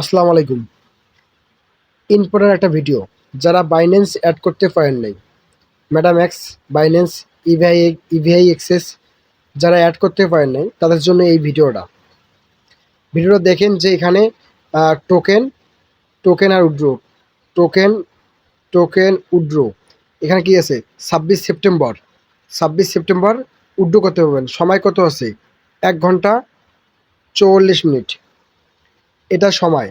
আসসালামু আলাইকুম। ইম্পর্টেন্ট একটা ভিডিও। যারা বাইন্যান্স অ্যাড করতে পারেন নাই, মেটাম্যাক্স, বাইন্যান্স, ইভিআই এক্সেস যারা অ্যাড করতে পারেন নাই তাদের জন্য এই ভিডিওটা দেখেন যে এখানে টোকেন টোকেন আর উড্রো টোকেন টোকেন উড্রো এখানে কি আছে 26 সেপ্টেম্বর উড্রো করতে পারবেন। সময় কত আছে? 1 ঘন্টা 44 মিনিট এটা সময়।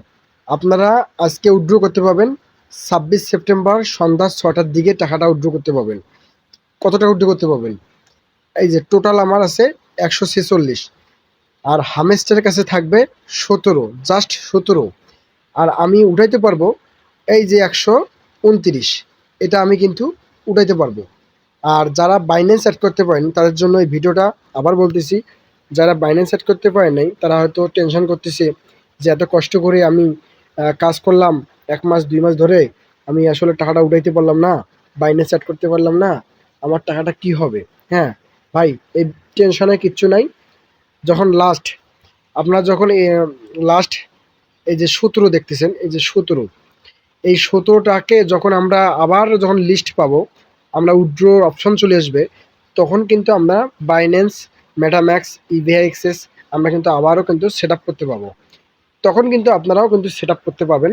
আপনারা আজকে উইথড্র করতে পারবেন 26 সেপ্টেম্বর সন্ধ্যা 6টার দিকে টাকাটা উইথড্র করতে পারবেন। কত টাকা উইথড্র করতে পারবেন? এই যে টোটাল আমার আছে 146, আর হামেস্টের কাছে থাকবে 17, জাস্ট 17, আর আমি উঠাইতে পারবো এই যে 129, এটা আমি কিন্তু উঠাইতে পারবো। আর যারা বাইন্যান্স অ্যাড করতে পারেন তাদের জন্য এই ভিডিওটা আবার বলতেছি। যারা বাইন্যান্স অ্যাড করতে পারেন নাই তারা হয়তো টেনশন করতেছে যে এত কষ্ট করে আমি কাজ করলাম 1 মাস 2 মাস ধরে, আমি আসলে টাকাটা উঠাইতে পারলাম না, বাইন্যান্স অ্যাড করতে পারলাম না, আমার টাকাটা কি হবে? হ্যাঁ ভাই, এই টেনশনে কিচ্ছু নাই। যখন আপনারা যখন লাস্ট এই যে 17 দেখতেছেন, এই যে 17, এই 17টাকে যখন আমরা আবার যখন লিস্ট পাবো, আমরা উইথড্রোর অপশন চলে আসবে, তখন কিন্তু আমরা বাইন্যান্স, মেটাম্যাক্স, ইভিআই এক্সেস আমরা কিন্তু আবারও কিন্তু সেট আপ করতে পারবো। তখন কিন্তু আপনারাও কিন্তু সেট আপ করতে পারবেন,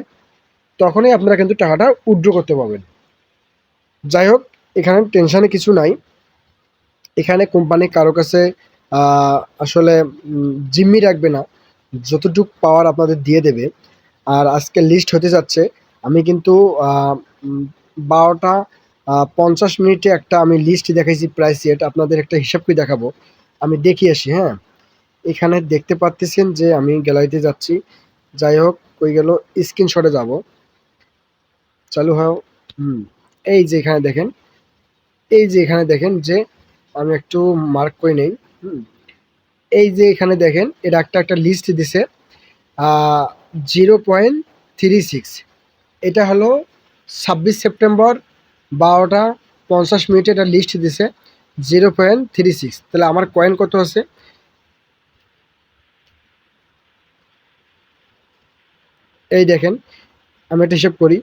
তখনই আপনারা কিন্তু টাকাটা উইথড্র করতে পারবেন। যাই হোক, এখানে টেনশানে কিছু নাই। এখানে কোম্পানি কারো কাছে আসলে জিম্মি রাখবে না, যতটুকু পাওয়ার আপনাদের দিয়ে দেবে। আর আজকে লিস্ট হতে যাচ্ছে, আমি কিন্তু 12টা 50 মিনিটে একটা আমি লিস্ট দেখাইছি, প্রাইস সেট আপনাদের একটা হিসাব করে দেখাবো। আমি দেখিয়ে আসি। হ্যাঁ, এখানে দেখতে পাচ্ছেন যে আমি গ্যালারিতে যাচ্ছি। যাই হোক, কই গেল, স্ক্রিনশটে যাব, চালু হয়। এই যে এখানে দেখেন, যে আমি একটু মার্ক করে নেই। এই যে এখানে দেখেন, এটা একটা লিস্ট দিছে 0.36। এটা হলো 26 সেপ্টেম্বর 12টা 50 মিনিটে এটা লিস্ট দিছে 0.36। তাহলে আমার কয়েন কত আছে? এই দেখেন, আমি একটা হিসাব করি,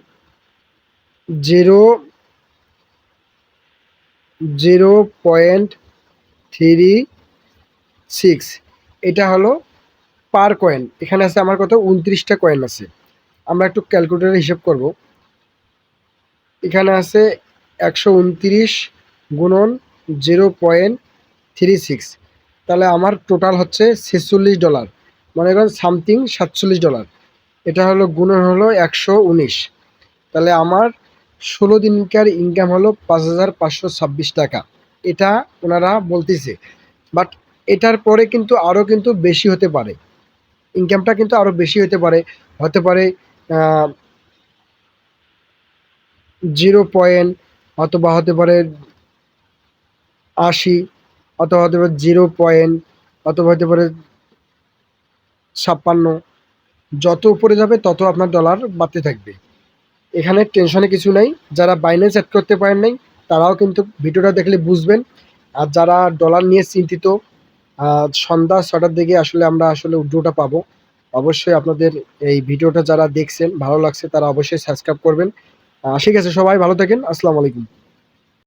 0.36, এটা হলো পার কয়েন। এখানে আছে আমার কত? 29টা কয়েন আছে। আমরা একটু ক্যালকুলেটরে হিসাব করব। এখানে আছে 129 গুণন 0.36, তাহলে আমার টোটাল হচ্ছে $46, মনে করেন সামথিং $47। এটা হলো গুণন হলো 119, তাহলে আমার 16 দিনকার ইনকাম হলো 5,526 টাকা। এটা ওনারা বলতেছে, বাট এটার পরে কিন্তু আরও কিন্তু বেশি হতে পারে, ইনকামটা কিন্তু আরও বেশি হতে পারে 0 পয়েন্ট, অথবা হতে পারে 80, অথবা হতে পারে 0 পয়েন্ট, অথবা হতে পারে 56। যত উপরে যাবে তত আপনার ডলার বাড়তে থাকবে। এখানে টেনশনে কিছু নাই। যারা বাইন্যান্স অ্যাড করতে পারেন নাই তারাও কিন্তু ভিডিওটা দেখলে বুঝবেন। আর যারা ডলার নিয়ে চিন্তিত, সন্ধ্যা 6টার দিকে আসলে আমরা উইথড্রটা পাবো। অবশ্যই আপনাদের এই ভিডিওটা যারা দেখছেন ভালো লাগছে তারা অবশ্যই সাবস্ক্রাইব করবেন। ঠিক আছে, সবাই ভালো থাকেন। আসসালামু আলাইকুম।